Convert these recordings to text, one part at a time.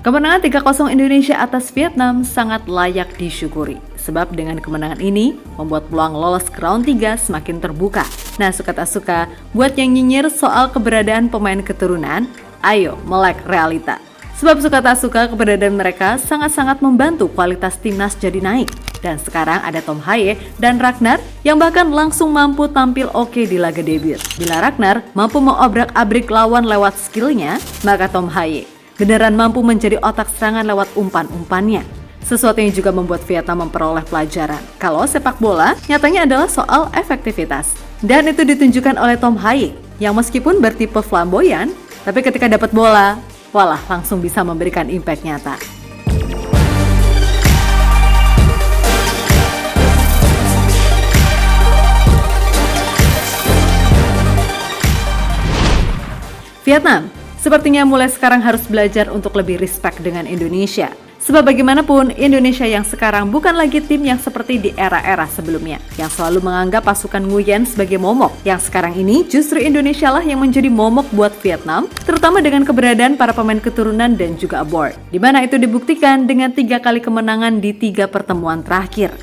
Kemenangan 3-0 Indonesia atas Vietnam sangat layak disyukuri. Sebab dengan kemenangan ini membuat peluang lolos ke round 3 semakin terbuka. Nah, suka tak suka, buat yang nyinyir soal keberadaan pemain keturunan, ayo melek realita. Sebab suka tak suka keberadaan mereka sangat-sangat membantu kualitas timnas jadi naik. Dan sekarang ada Tom Hye dan Ragnar yang bahkan langsung mampu tampil oke di laga debut. Bila Ragnar mampu mengobrak-abrik lawan lewat skillnya, maka Tom Hye beneran mampu menjadi otak serangan lewat umpan-umpannya. Sesuatu yang juga membuat Vietnam memperoleh pelajaran kalau sepak bola nyatanya adalah soal efektivitas. Dan itu ditunjukkan oleh Tom Hye yang meskipun bertipe flamboyan, tapi ketika dapat bola, walah langsung bisa memberikan impact nyata. Vietnam sepertinya mulai sekarang harus belajar untuk lebih respect dengan Indonesia. Sebab bagaimanapun, Indonesia yang sekarang bukan lagi tim yang seperti di era-era sebelumnya, yang selalu menganggap pasukan Nguyen sebagai momok. Yang sekarang ini justru Indonesia lah yang menjadi momok buat Vietnam, terutama dengan keberadaan para pemain keturunan dan juga abroad. Di mana itu dibuktikan dengan 3 kali kemenangan di 3 pertemuan terakhir.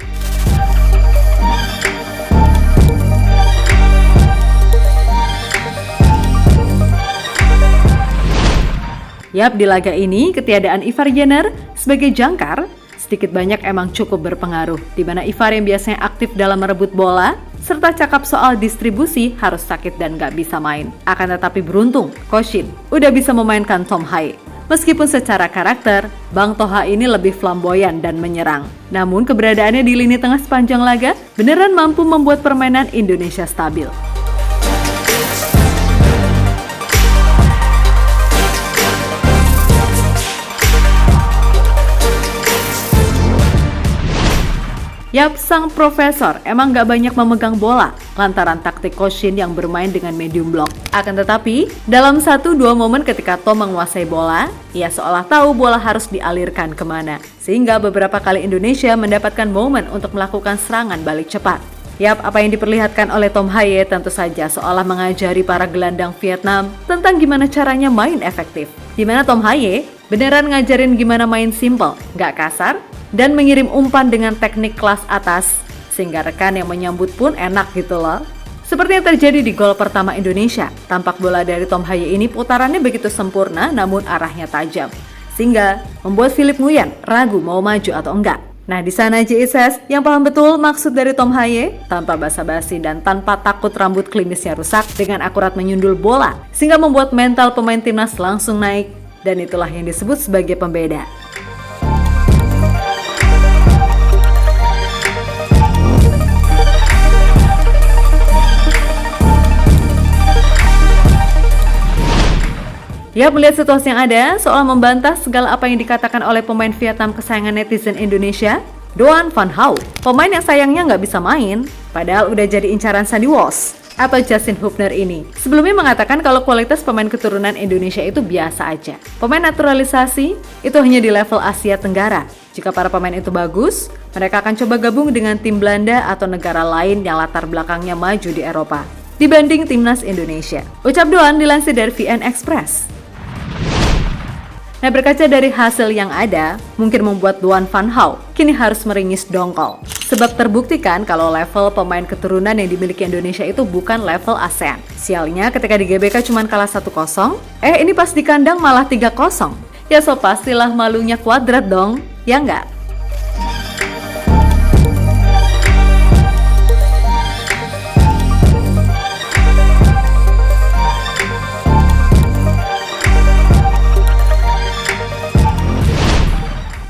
Yap, di laga ini ketiadaan Ivar Jenner sebagai jangkar sedikit banyak emang cukup berpengaruh, di mana Ivar yang biasanya aktif dalam merebut bola serta cakap soal distribusi harus sakit dan gak bisa main. Akan tetapi beruntung, Coach Shin udah bisa memainkan Tom Hye. Meskipun secara karakter, Bang Toha ini lebih flamboyan dan menyerang. Namun keberadaannya di lini tengah sepanjang laga beneran mampu membuat permainan Indonesia stabil. Yap, sang profesor emang gak banyak memegang bola lantaran taktik Coach Shin yang bermain dengan medium block. Akan tetapi, dalam 1-2 momen ketika Tom menguasai bola, ia seolah tahu bola harus dialirkan kemana. Sehingga beberapa kali Indonesia mendapatkan momen untuk melakukan serangan balik cepat. Yap, apa yang diperlihatkan oleh Tom Hye tentu saja seolah mengajari para gelandang Vietnam tentang gimana caranya main efektif. Dimana Tom Hye beneran ngajarin gimana main simple, gak kasar, dan mengirim umpan dengan teknik kelas atas, sehingga rekan yang menyambut pun enak gitu loh. Seperti yang terjadi di gol pertama Indonesia, tampak bola dari Tom Hye ini putarannya begitu sempurna namun arahnya tajam, sehingga membuat Philip Nguyen ragu mau maju atau enggak. Nah, di sana JSS yang paham betul maksud dari Tom Hye, tanpa basa-basi dan tanpa takut rambut klimisnya rusak, dengan akurat menyundul bola, sehingga membuat mental pemain timnas langsung naik, dan itulah yang disebut sebagai pembeda. Ya, melihat situasi yang ada, seolah membantah segala apa yang dikatakan oleh pemain Vietnam kesayangan netizen Indonesia, Doan Van Hau, pemain yang sayangnya nggak bisa main, padahal udah jadi incaran Sandy Walsh atau Justin Hubner ini. Sebelumnya mengatakan kalau kualitas pemain keturunan Indonesia itu biasa aja. Pemain naturalisasi itu hanya di level Asia Tenggara. Jika para pemain itu bagus, mereka akan coba gabung dengan tim Belanda atau negara lain yang latar belakangnya maju di Eropa dibanding timnas Indonesia. Ucap Doan dilansir dari VN Express. Nah, berkaca dari hasil yang ada, mungkin membuat Doan Van Hau kini harus meringis dongkol. Sebab terbuktikan kalau level pemain keturunan yang dimiliki Indonesia itu bukan level ASEAN. Sialnya ketika di GBK cuma kalah 1-0, ini pas di kandang malah 3-0. Ya so pastilah malunya kuadrat dong, ya nggak?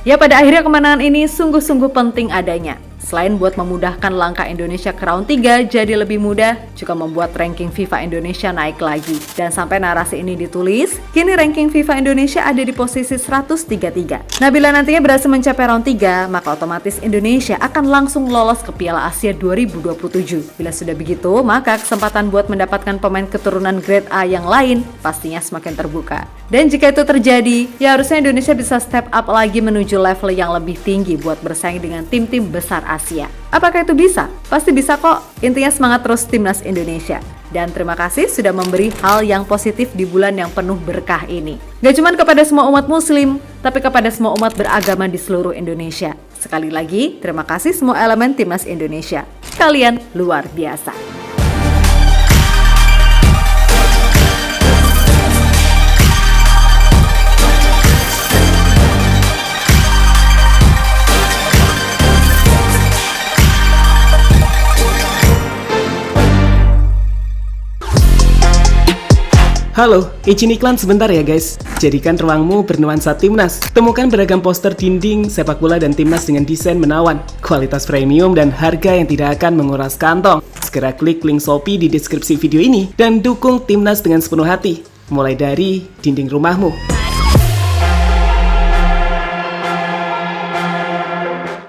Ya, pada akhirnya kemenangan ini sungguh-sungguh penting adanya. Selain buat memudahkan langkah Indonesia ke round 3 jadi lebih mudah, juga membuat ranking FIFA Indonesia naik lagi. Dan sampai narasi ini ditulis, kini ranking FIFA Indonesia ada di posisi 133. Nah, bila nantinya berhasil mencapai round 3, maka otomatis Indonesia akan langsung lolos ke Piala Asia 2027. Bila sudah begitu, maka kesempatan buat mendapatkan pemain keturunan grade A yang lain pastinya semakin terbuka. Dan jika itu terjadi, ya harusnya Indonesia bisa step up lagi menuju level yang lebih tinggi buat bersaing dengan tim-tim besar Asia. Apakah itu bisa? Pasti bisa kok. Intinya semangat terus timnas Indonesia. Dan terima kasih sudah memberi hal yang positif di bulan yang penuh berkah ini. Gak cuma kepada semua umat muslim, tapi kepada semua umat beragama di seluruh Indonesia. Sekali lagi, terima kasih semua elemen Timnas Indonesia. Kalian luar biasa. Halo, izin iklan sebentar ya guys. Jadikan ruangmu bernuansa Timnas. Temukan beragam poster dinding, sepak bola dan Timnas dengan desain menawan, kualitas premium dan harga yang tidak akan menguras kantong. Segera klik link Shopee di deskripsi video ini dan dukung Timnas dengan sepenuh hati. Mulai dari dinding rumahmu.